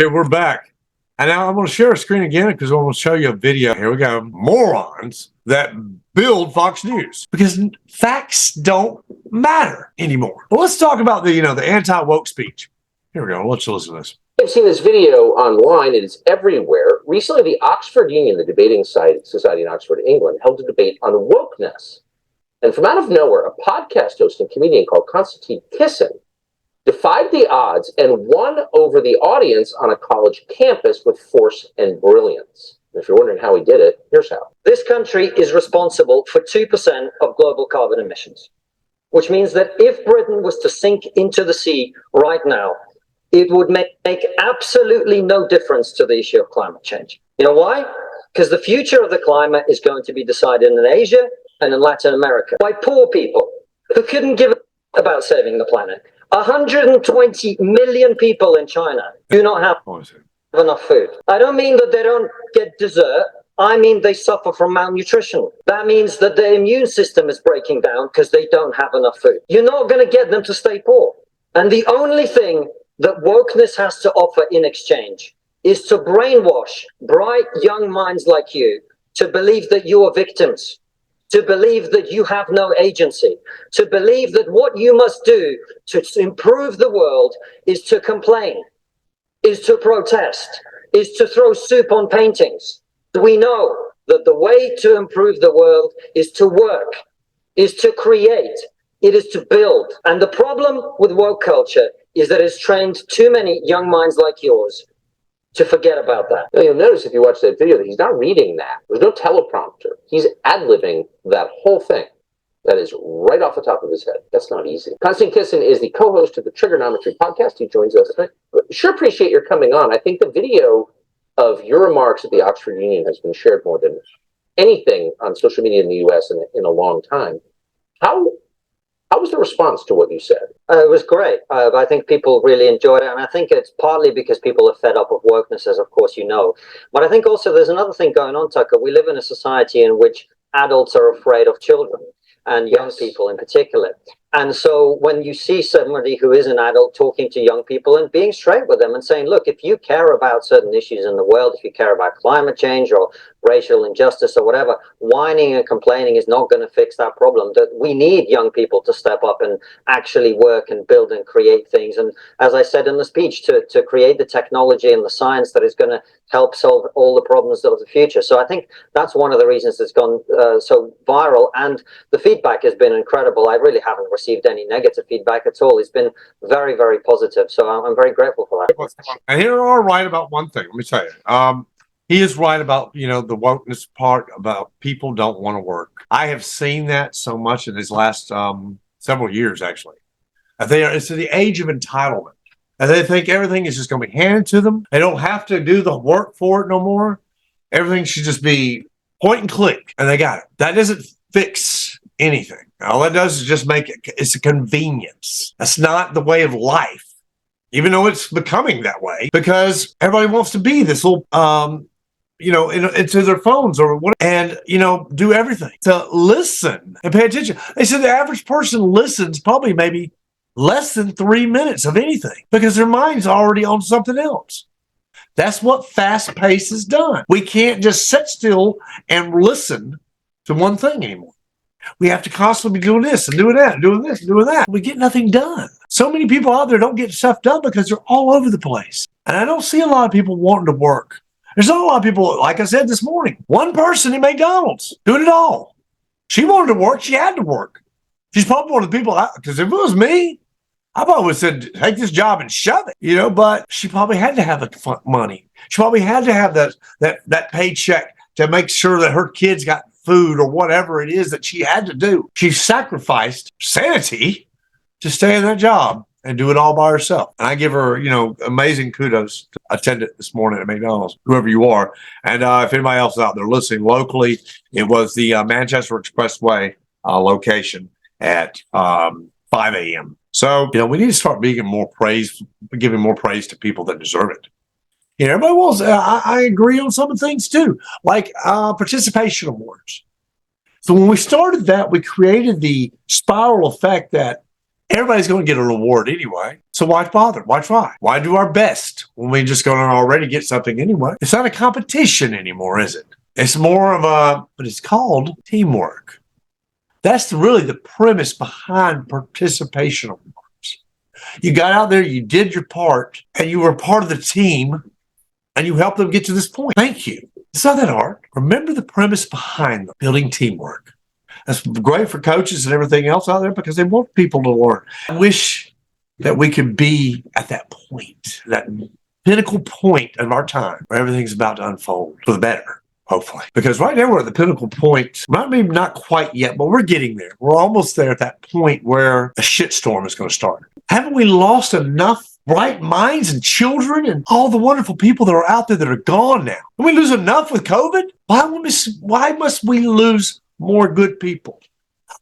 Okay, we're back. And now I'm going to share a screen again because I'm going to show you a video. Here we go. Morons that build Fox News because facts don't matter anymore. Well, let's talk about the anti-woke speech. Here we go. Let's listen to this. I've seen this video online. It is everywhere. Recently, the Oxford Union, the debating society in Oxford, England, held a debate on wokeness. And from out of nowhere, a podcast host and comedian called Konstantin Kisin defied the odds and won over the audience on a college campus with force and brilliance. And if you're wondering how he did it, here's how. This country is responsible for 2% of global carbon emissions, which means that if Britain was to sink into the sea right now, it would make absolutely no difference to the issue of climate change. You know why? Because the future of the climate is going to be decided in Asia and in Latin America by poor people who couldn't give about saving the planet. 120 million people in China do not have enough food. I don't mean that they don't get dessert. I mean they suffer from malnutrition. That means that their immune system is breaking down because they don't have enough food. You're not going to get them to stay poor. And the only thing that wokeness has to offer in exchange is to brainwash bright young minds like you to believe that you are victims, to believe that you have no agency, to believe that what you must do to improve the world is to complain, is to protest, is to throw soup on paintings. We know that the way to improve the world is to work, is to create, it is to build. And the problem with woke culture is that it's trained too many young minds like yours to forget about that. Now, you'll notice if you watch that video that he's not reading that. There's no teleprompter. He's ad-libbing that whole thing. That is right off the top of his head. That's not easy. Konstantin Kisin is the co-host of the Trigonometry podcast. He joins us. Sure appreciate your coming on. I think the video of your remarks at the Oxford Union has been shared more than anything on social media in the U.S. in a long time. How was the response to what you said? It was great. I think people really enjoyed it. And I think it's partly because people are fed up of wokeness, as of course you know. But I think also there's another thing going on, Tucker. We live in a society in which adults are afraid of children and young people in particular. And so when you see somebody who is an adult talking to young people and being straight with them and saying, look, if you care about certain issues in the world, if you care about climate change or racial injustice or whatever, whining and complaining is not going to fix that problem. That we need young people to step up and actually work and build and create things. And as I said in the speech, to create the technology and the science that is going to help solve all the problems of the future. So I think that's one of the reasons it's gone so viral. And the feedback has been incredible. I really haven't received any negative feedback at all. It's been very, very positive. So I'm very grateful for that. And you are right about one thing. Let me tell you. He is right about, the wokeness part about people don't want to work. I have seen that so much in these last several years, actually. It's the age of entitlement. And they think everything is just going to be handed to them. They don't have to do the work for it no more. Everything should just be point and click, and they got it. That doesn't fix anything. All it does is just make it's a convenience. That's not the way of life, even though it's becoming that way, because everybody wants to be this little, into their phones or what, and, do everything to listen and pay attention. They said the average person listens probably maybe less than 3 minutes of anything because their mind's already on something else. That's what fast pace has done. We can't just sit still and listen to one thing anymore. We have to constantly be doing this and doing that and doing this and doing that. We get nothing done. So many people out there don't get stuff done because they're all over the place. And I don't see a lot of people wanting to work. There's not a lot of people, like I said this morning, one person at McDonald's doing it all. She wanted to work. She had to work. She's probably one of the people, because if it was me, I probably would have said, take this job and shove it, but she probably had to have the money. She probably had to have that paycheck to make sure that her kids got food or whatever it is that she had to do. She sacrificed sanity to stay in that job and do it all by herself. And I give her, amazing kudos to attend it this morning at McDonald's, whoever you are. And if anybody else is out there listening locally, it was the Manchester Expressway location at 5 a.m. So, we need to start giving more praise to people that deserve it. Everybody wants, I agree on some of the things too, like participation awards. So when we started that, we created the spiral effect that Everybody's going to get a reward anyway. So why bother? Why try? Why do our best when we just going to already get something anyway? It's not a competition anymore, is it? It's more of but it's called teamwork. That's really the premise behind participation awards. You got out there, you did your part, and you were part of the team, and you helped them get to this point. Thank you. It's not that hard. Remember the premise behind building teamwork. That's great for coaches and everything else out there because they want people to learn. I wish that we could be at that point, that pinnacle point of our time where everything's about to unfold for the better, hopefully. Because right now we're at the pinnacle point, maybe not quite yet, but we're getting there. We're almost there at that point where a shitstorm is going to start. Haven't we lost enough bright minds and children and all the wonderful people that are out there that are gone now? Did we lose enough with COVID? Why must we lose more good people?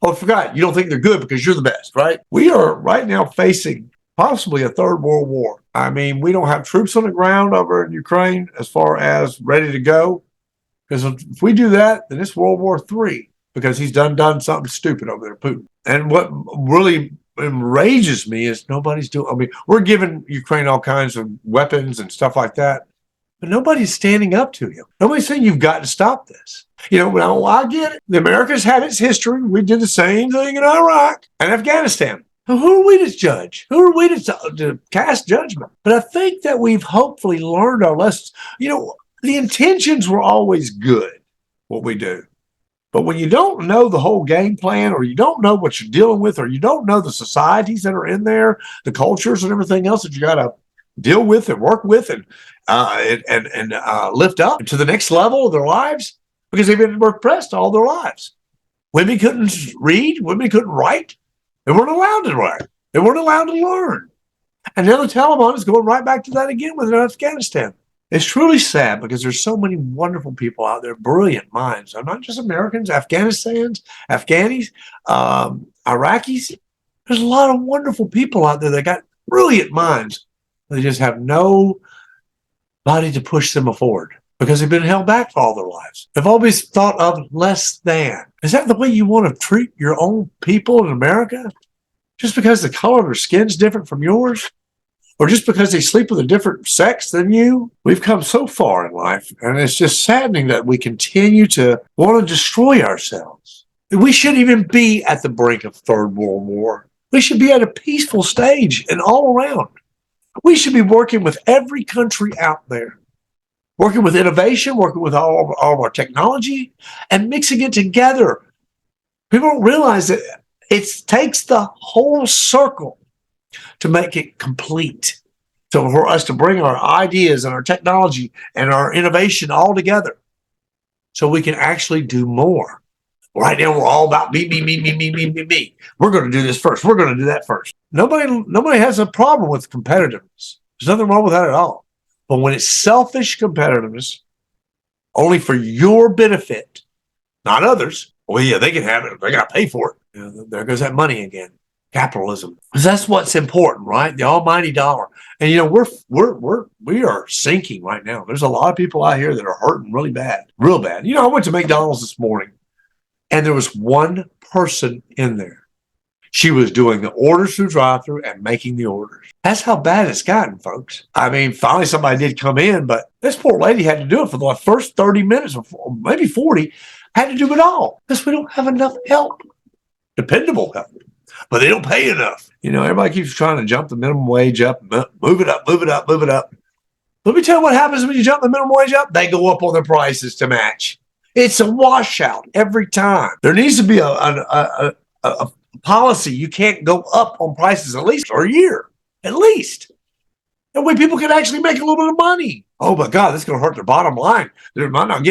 Oh, I forgot. You don't think they're good because you're the best, right? We are right now facing possibly a third world war. I mean, we don't have troops on the ground over in Ukraine as far as ready to go. Because if we do that, then it's World War III because he's done something stupid over there, Putin. And what really enrages me is nobody's doing, I mean, we're giving Ukraine all kinds of weapons and stuff like that, but nobody's standing up to him. Nobody's saying you've got to stop this. You know, now I get it. The Americans had its history. We did the same thing in Iraq and Afghanistan. Now, who are we to judge? Who are we to cast judgment? But I think that we've hopefully learned our lessons. You know, the intentions were always good, what we do. But when you don't know the whole game plan, or you don't know what you're dealing with, or you don't know the societies that are in there, the cultures and everything else that you got to deal with and work with and lift up to the next level of their lives, because they've been repressed all their lives. Women couldn't read. Women couldn't write. They weren't allowed to write. They weren't allowed to learn. And now the Taliban is going right back to that again with Afghanistan. It's truly sad because there's so many wonderful people out there, brilliant minds. I'm not just Americans, Afghanis, Iraqis. There's a lot of wonderful people out there that got brilliant minds. They just have nobody to push them forward because they've been held back for all their lives. They've always thought of less than. Is that the way you want to treat your own people in America? Just because the color of their skin's different from yours? Or just because they sleep with a different sex than you? We've come so far in life, and it's just saddening that we continue to want to destroy ourselves. We shouldn't even be at the brink of Third World War. We should be at a peaceful stage and all around. We should be working with every country out there, working with innovation, working with all of our technology, and mixing it together. People don't realize that it takes the whole circle to make it complete. So for us to bring our ideas and our technology and our innovation all together so we can actually do more. Right now, we're all about me. We're going to do this first. We're going to do that first. Nobody has a problem with competitiveness. There's nothing wrong with that at all. But when it's selfish competitiveness, only for your benefit, not others, well, yeah, they can have it. They got to pay for it. You know, there goes that money again. Capitalism, because that's what's important, right? The almighty dollar. And you know, we are sinking right now. There's a lot of people out here that are hurting really bad, real bad. You know, I went to McDonald's this morning, and there was one person in there. She was doing the orders through drive-through and making the orders. That's how bad it's gotten, folks. I mean, finally somebody did come in, but this poor lady had to do it for the first 30 minutes or maybe 40. Had to do it all because we don't have enough help, dependable help. But they don't pay enough. You know, everybody keeps trying to jump the minimum wage up, move it up. Let me tell you what happens when you jump the minimum wage up. They go up on their prices to match. It's a washout every time. There needs to be a policy. You can't go up on prices at least for a year, at least. That way people can actually make a little bit of money. Oh my God, this is going to hurt their bottom line. They might not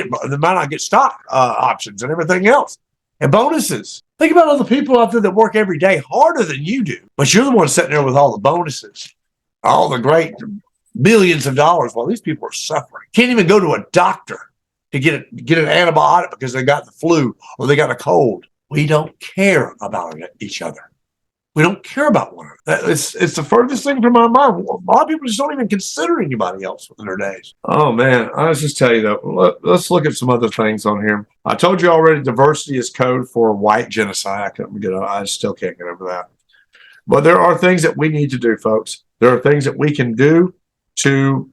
get stock options and everything else and bonuses. Think about all the people out there that work every day harder than you do, but you're the one sitting there with all the bonuses, all the great millions of dollars while these people are suffering. Can't even go to a doctor to get an antibiotic because they got the flu or they got a cold. We don't care about each other. We don't care about one another. It's the furthest thing from my mind. A lot of people just don't even consider anybody else in their days. Oh, man. I was just tell you, though, let's look at some other things on here. I told you already diversity is code for white genocide. I still can't get over that. But there are things that we need to do, folks. There are things that we can do to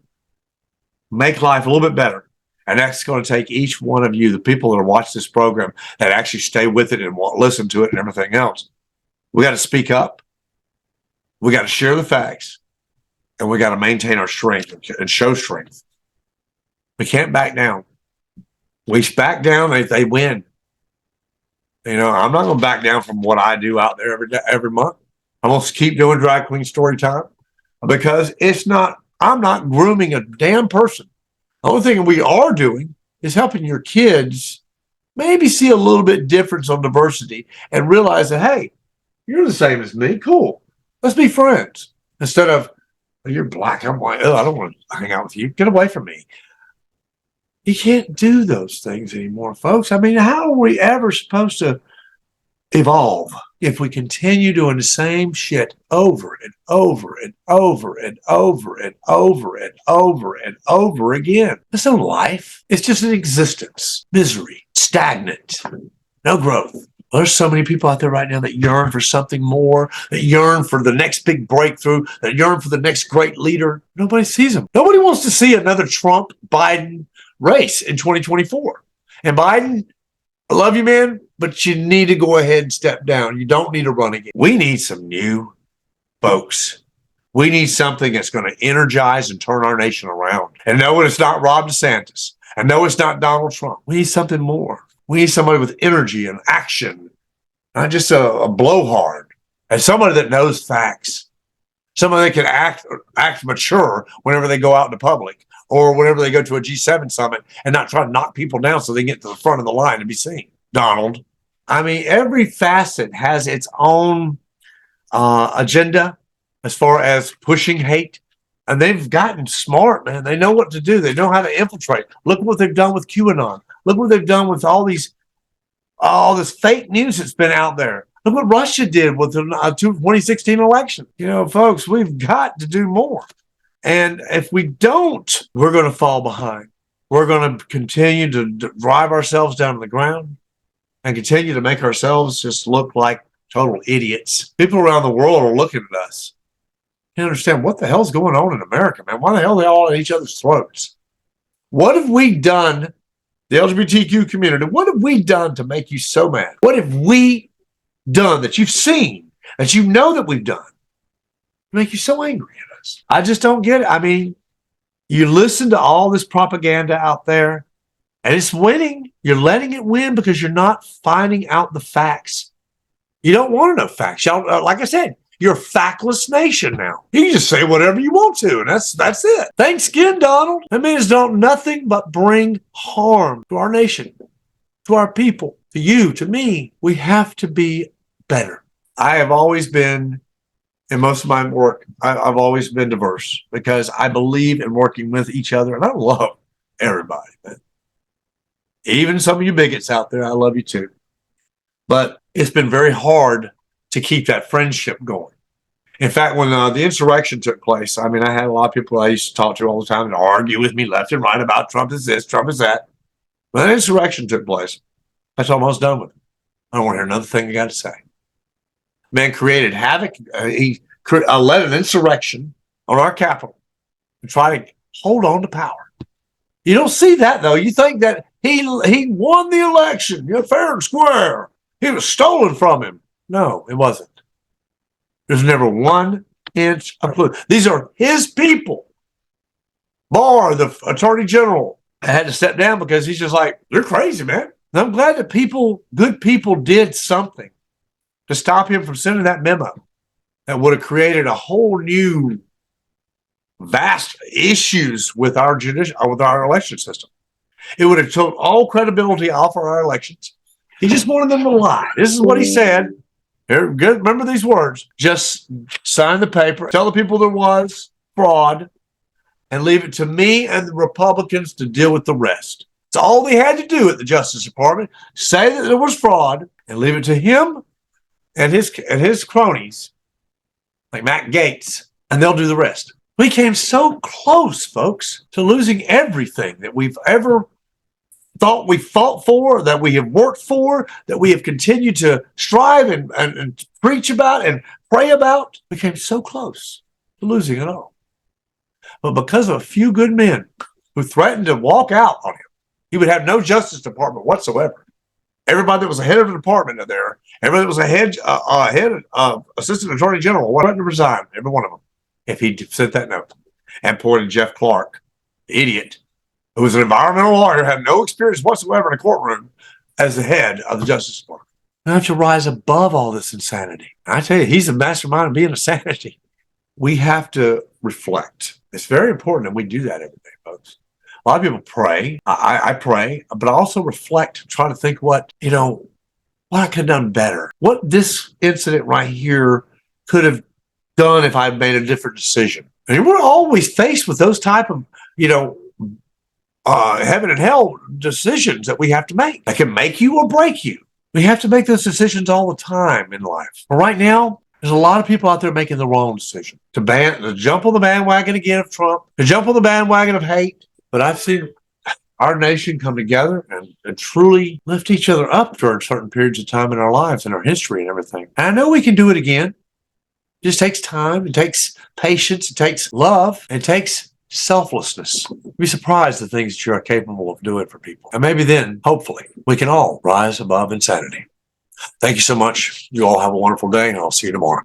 make life a little bit better. And that's going to take each one of you, the people that are watching this program, that actually stay with it and listen to it and everything else. We got to speak up. We got to share the facts. And we got to maintain our strength and show strength. We can't back down. We back down if they win. You know, I'm not going to back down from what I do out there every month. I'm going to keep doing drag queen story time because I'm not grooming a damn person. The only thing we are doing is helping your kids maybe see a little bit difference on diversity and realize that, hey, you're the same as me. Cool. Let's be friends. Instead of, you're black, I'm white. Oh, I don't want to hang out with you. Get away from me. You can't do those things anymore, folks. I mean, how are we ever supposed to evolve if we continue doing the same shit over and over and over and over and over and over and over again? There's no life. It's just an existence. Misery. Stagnant. No growth. There's so many people out there right now that yearn for something more, that yearn for the next big breakthrough, that yearn for the next great leader. Nobody sees them. Nobody wants to see another Trump, Biden race in 2024. And Biden, I love you, man, but you need to go ahead and step down. You don't need to run again. We need some new folks. We need something that's going to energize and turn our nation around. And no, it's not Ron DeSantis. And no, it's not Donald Trump. We need something more. We need somebody with energy and action, not just a blowhard, and somebody that knows facts, somebody that can act mature whenever they go out in the public or whenever they go to a G7 summit and not try to knock people down so they get to the front of the line and be seen. Donald, I mean, every facet has its own agenda as far as pushing hate. And they've gotten smart, man. They know what to do. They know how to infiltrate. Look what they've done with QAnon. Look what they've done with all this fake news that's been out there. Look what Russia did with the 2016 election. You know, folks, we've got to do more. And if we don't, we're going to fall behind. We're going to continue to drive ourselves down to the ground and continue to make ourselves just look like total idiots. People around the world are looking at us. You understand what the hell's going on in America, man? Why the hell are they all at each other's throats? What have we done, the LGBTQ community? What have we done to make you so mad? What have we done that you've seen, that you know that we've done, to make you so angry at us? I just don't get it. I mean, you listen to all this propaganda out there, and it's winning. You're letting it win because you're not finding out the facts. You don't want to know facts. Y'all, like I said, you're a factless nation now. You can just say whatever you want to, and that's it. Thanks again, Donald. That means don't nothing but bring harm to our nation, to our people, to you, to me. We have to be better. I have always been, in most of my work, I've always been diverse because I believe in working with each other, and I love everybody, man. Even some of you bigots out there, I love you too. But it's been very hard to keep that friendship going. In fact, when the insurrection took place, I mean, I had a lot of people I used to talk to all the time and argue with me left and right about Trump is this, Trump is that. When the insurrection took place, that's almost done with it. I don't want to hear another thing you got to say. Man created havoc. He led an insurrection on our capital to try to hold on to power. You don't see that, though. You think that he won the election, fair and square. It was stolen from him. No, it wasn't. There's never 1 inch of clue. These are his people. Barr, the attorney general, had to step down because he's just like, you're crazy, man. And I'm glad that good people did something to stop him from sending that memo that would have created a whole new vast issues with our election system. It would have took all credibility off of our elections. He just wanted them to lie. This is what he said. Here, good. Remember these words. Just sign the paper, tell the people there was fraud, and leave it to me and the Republicans to deal with the rest. It's all they had to do at the Justice Department. Say that there was fraud and leave it to him and his cronies, like Matt Gaetz, and they'll do the rest. We came so close, folks, to losing everything that we've ever thought we fought for, that we have worked for, that we have continued to strive and preach about and pray about, became so close to losing it all. But because of a few good men who threatened to walk out on him, he would have no Justice Department whatsoever. Everybody that was the head of the department in there, everybody that was a head assistant attorney general, wanted to resign, every one of them, if he sent that note and appointed Jeff Clark, the idiot, who was an environmental lawyer, had no experience whatsoever in a courtroom, as the head of the Justice Department. We have to rise above all this insanity. I tell you, he's the mastermind of being insanity. We have to reflect. It's very important that we do that every day, folks. A lot of people pray. I pray, but I also reflect, try to think what I could have done better. What this incident right here could have done if I had made a different decision. And we're always faced with those type of, heaven and hell decisions that we have to make. That can make you or break you. We have to make those decisions all the time in life. But right now, there's a lot of people out there making the wrong decision. To jump on the bandwagon again of Trump, to jump on the bandwagon of hate. But I've seen our nation come together and truly lift each other up during certain periods of time in our lives and our history and everything. And I know we can do it again. It just takes time. It takes patience. It takes love. It takes selflessness. You'd be surprised the things that you are capable of doing for people. And maybe then, hopefully, we can all rise above insanity. Thank you so much. You all have a wonderful day, and I'll see you tomorrow.